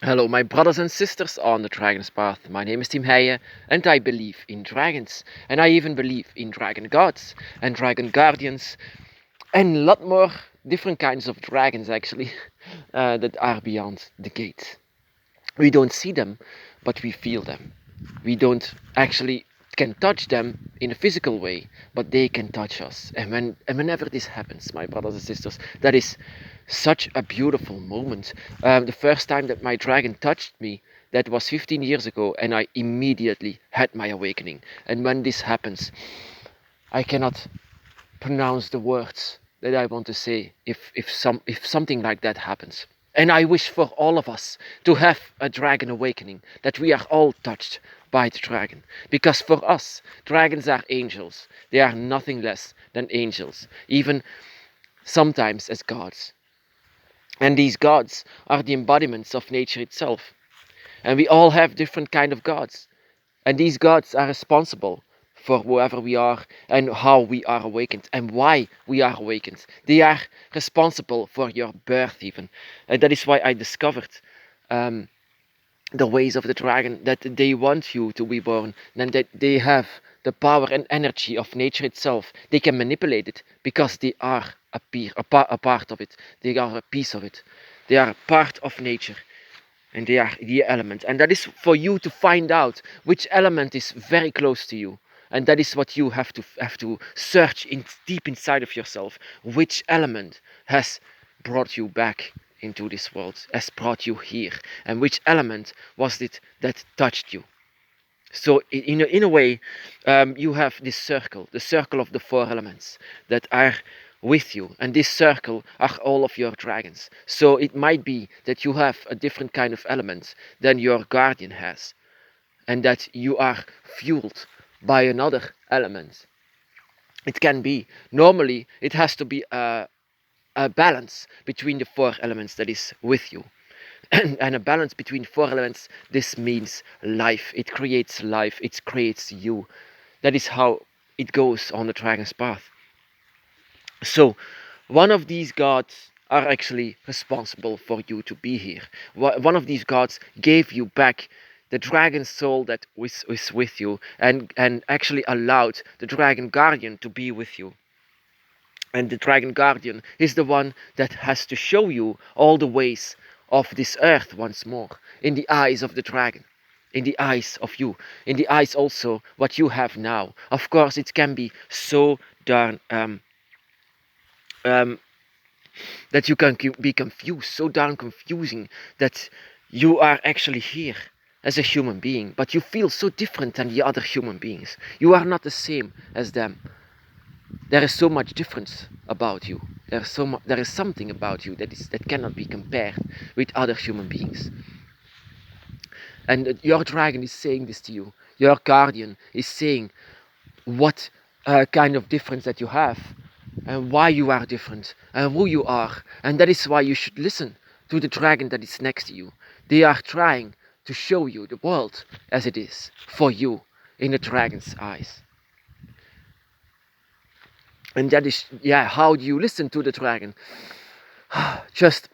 Hello, my brothers and sisters on the Dragon's Path. My name is Tim Heijen, and I believe in dragons. And I even believe in dragon gods and dragon guardians and a lot more different kinds of dragons, actually, that are beyond the gate. We don't see them, but we feel them. We don't actually can touch them in a physical way, but they can touch us. Whenever this happens, my brothers and sisters, that is such a beautiful moment. The first time that my dragon touched me, that was 15 years ago, and I immediately had my awakening. And when this happens, I cannot pronounce the words that I want to say if something like that happens. And I wish for all of us to have a dragon awakening, that we are all touched by the dragon. Because for us, dragons are angels. They are nothing less than angels, even sometimes as gods. And these gods are the embodiments of nature itself. And we all have different kind of gods. And these gods are responsible for whoever we are and how we are awakened and why we are awakened. They are responsible for your birth even. And that is why I discovered um, the ways of the dragon, that they want you to be born, and that they have the power and energy of nature itself. They can manipulate it because they are a part of it. They are a piece of it. They are a part of nature, and they are the element. And that is for you to find out which element is very close to you. And that is what you have to search in deep inside of yourself. Which element has brought you back into this world, has brought you here, and which element was it that touched you? So in a way, you have this circle, the circle of the four elements that are with you, and this circle are all of your dragons. So it might be that you have a different kind of element than your guardian has, and that you are fueled by another element. It can be, normally it has to be a balance between the four elements that is with you. And a balance between four elements, this means life. It creates life, it creates you. That is how it goes on the dragon's path. So one of these gods are actually responsible for you to be here. One of these gods gave you back the dragon soul that was with you, and actually allowed the dragon guardian to be with you. And the dragon guardian is the one that has to show you all the ways of this earth once more, in the eyes of the dragon, in the eyes of you, in the eyes also what you have now. Of course, it can be so darn um, that you can be confused, so darn confusing, that you are actually here as a human being, but you feel so different than the other human beings. You are not the same as them. There is so much difference about you. There is something about you that cannot be compared with other human beings. And your dragon is saying this to you. Your guardian is saying what kind of difference that you have, and why you are different, and who you are. And that is why you should listen to the dragon that is next to you. They are trying to show you the world as it is for you in the dragon's eyes. And that is, yeah, how do you listen to the dragon? Just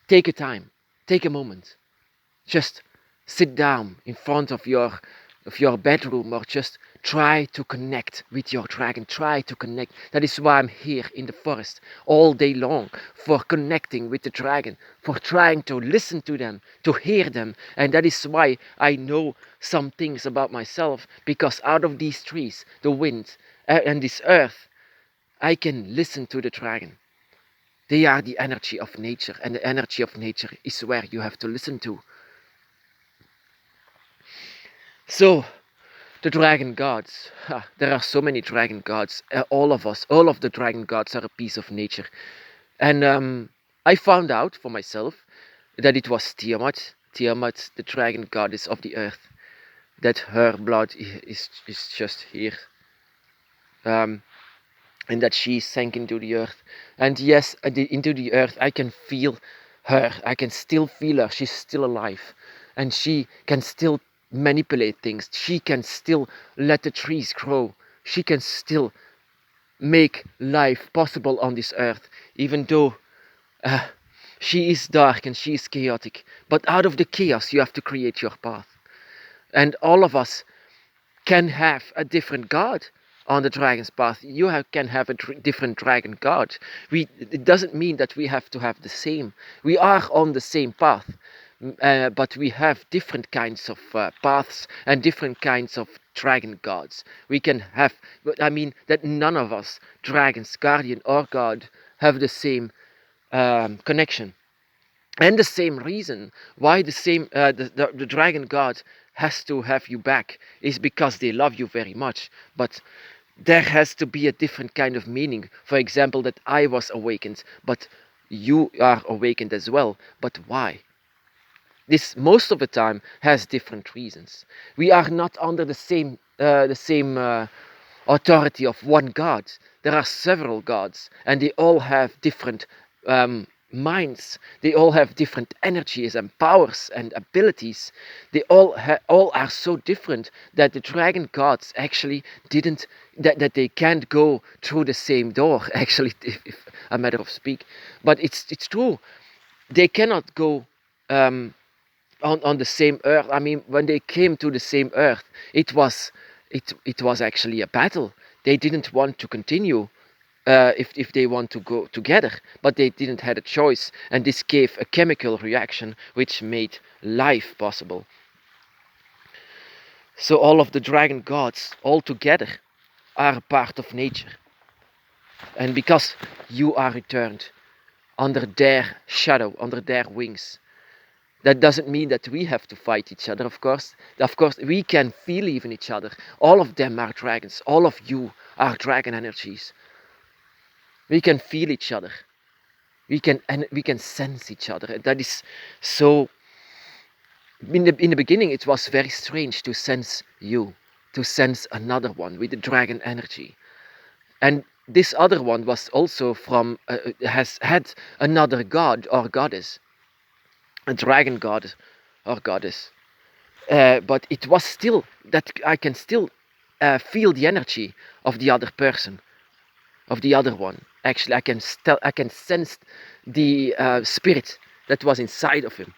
take a time, take a moment, just sit down in front of your bedroom, or just try to connect with your dragon. Try to connect. That is why I'm here in the forest all day long, for connecting with the dragon, for trying to listen to them, to hear them. And that is why I know some things about myself, because out of these trees, the wind, and this earth, I can listen to the dragon. They are the energy of nature, and the energy of nature is where you have to listen to. So, the dragon gods. There are so many dragon gods. All of us, all of the dragon gods are a piece of nature. And I found out for myself that it was Tiamat, Tiamat, the dragon goddess of the earth, that her blood is just here. And that she sank into the earth. And yes, into the earth, I can feel her. I can still feel her. She's still alive. And she can still manipulate things. She can still let the trees grow. She can still make life possible on this earth, even though She is dark and she is chaotic, but out of the chaos you have to create your path. And all of us can have a different god on the dragon's path. Can have a different dragon god. It doesn't mean that we have to have the same. We are on the same path, but we have different kinds of paths and different kinds of dragon gods. We can have, but I mean that none of us, dragons, guardian or god, have the same connection. And the same reason why the dragon god has to have you back is because they love you very much. But there has to be a different kind of meaning. For example, that I was awakened, but you are awakened as well. But why? This most of the time has different reasons. We are not under the same authority of one God. There are several gods, and they all have different minds. They all have different energies and powers and abilities. They all are so different that the dragon gods actually didn't that they can't go through the same door. Actually, if a matter of speak, but it's true. They cannot go. On the same earth. I mean, when they came to the same earth, it was actually a battle. They didn't want to continue if they want to go together, but they didn't have a choice, and this gave a chemical reaction which made life possible. So all of the dragon gods all together are a part of nature, and because you are returned under their shadow, under their wings, that doesn't mean that we have to fight each other, of course. Of course, we can feel even each other. All of them are dragons. All of you are dragon energies. We can feel each other. We can sense each other. That is so. In the beginning, it was very strange to sense you, to sense another one with the dragon energy, and this other one was also has had another god or goddess, a dragon god or goddess. But it was still that I can still feel the energy of the other person, of the other one. Actually, I can sense the spirit that was inside of him,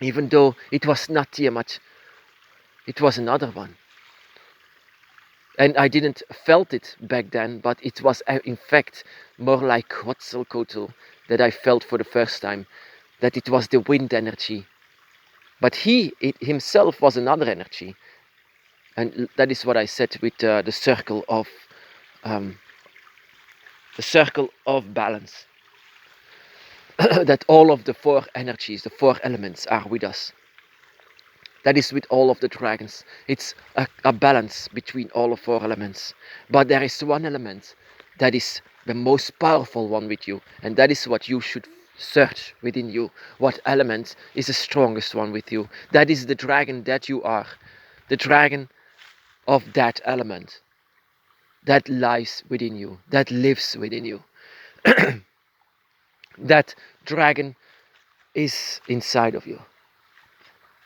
even though it was not Tiamat, it was another one. And I didn't felt it back then, but it was in fact more like Quetzalcoatl that I felt for the first time, that it was the wind energy. But himself was another energy, and that is what I said with um, the circle of balance. That all of the four energies, the four elements, are with us. That is with all of the dragons. It's a balance between all of four elements. But there is one element that is the most powerful one with you, and that is what you should search within you. What element is the strongest one with you? That is the dragon that you are. The dragon of that element that lies within you, that lives within you. That dragon is inside of you.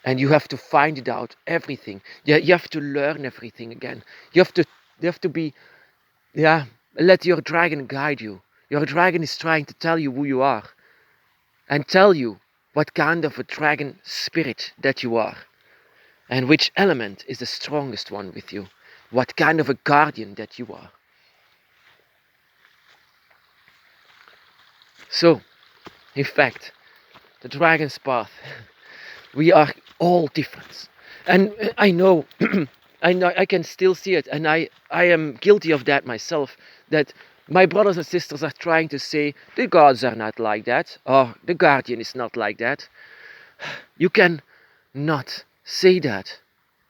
And you have to find it out, everything. You have to learn everything again. You have to be, yeah, let your dragon guide you. Your dragon is trying to tell you who you are, and tell you what kind of a dragon spirit that you are, and which element is the strongest one with you, what kind of a guardian that you are. So, in fact, the dragon's path, we are all different. And I know, I can still see it, and I am guilty of that myself, that my brothers and sisters are trying to say, the gods are not like that, or the guardian is not like that. You can not say that.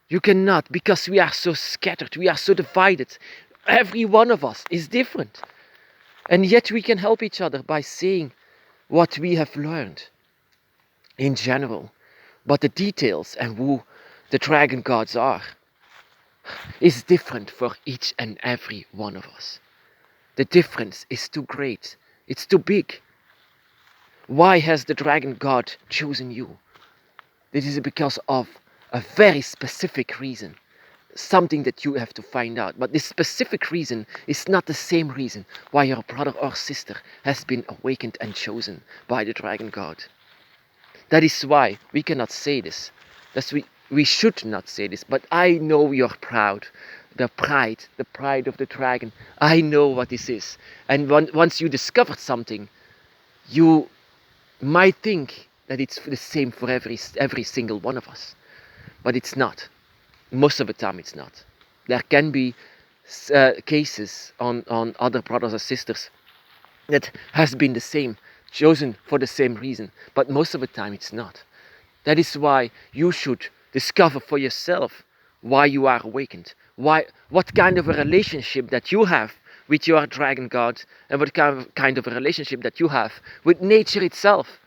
You cannot, because we are so scattered, we are so divided. Every one of us is different. And yet we can help each other by saying what we have learned in general. But the details and who the dragon gods are is different for each and every one of us. The difference is too great. It's too big. Why has the dragon god chosen you? This is because of a very specific reason. something that you have to find out. But this specific reason is not the same reason why your brother or sister has been awakened and chosen by the dragon god. That is why we cannot say this. We should not say this, but I know you're proud. The pride of the dragon. I know what this is. And once you discovered something, you might think that it's the same for every single one of us. But it's not. Most of the time it's not. There can be cases on other brothers or sisters that has been the same, chosen for the same reason, but most of the time it's not. That is why you should discover for yourself why you are awakened, what kind of a relationship that you have with your dragon god, and what kind of a relationship that you have with nature itself,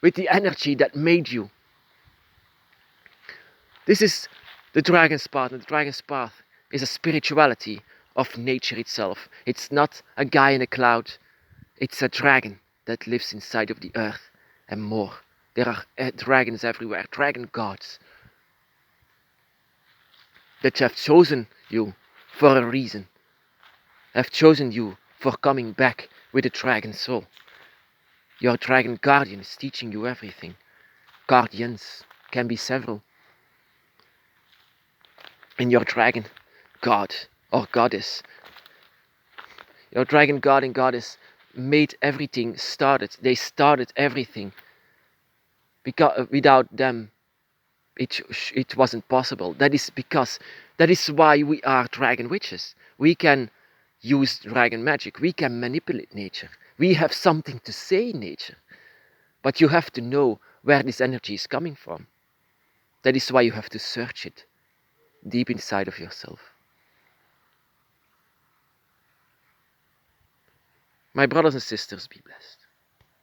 with the energy that made you. This is the dragon's path, and the dragon's path is a spirituality of nature itself. It's not a guy in a cloud, it's a dragon that lives inside of the earth and more. There are dragons everywhere, dragon gods that have chosen you for a reason, have chosen you for coming back with a dragon soul. Your dragon guardian is teaching you everything. Guardians can be several. And your dragon god or goddess, your dragon god and goddess made everything started. They started everything. Because without them, it wasn't possible. That is why we are dragon witches. We can use dragon magic. We can manipulate nature. We have something to say in nature. But you have to know where this energy is coming from. That is why you have to search it deep inside of yourself. My brothers and sisters, be blessed.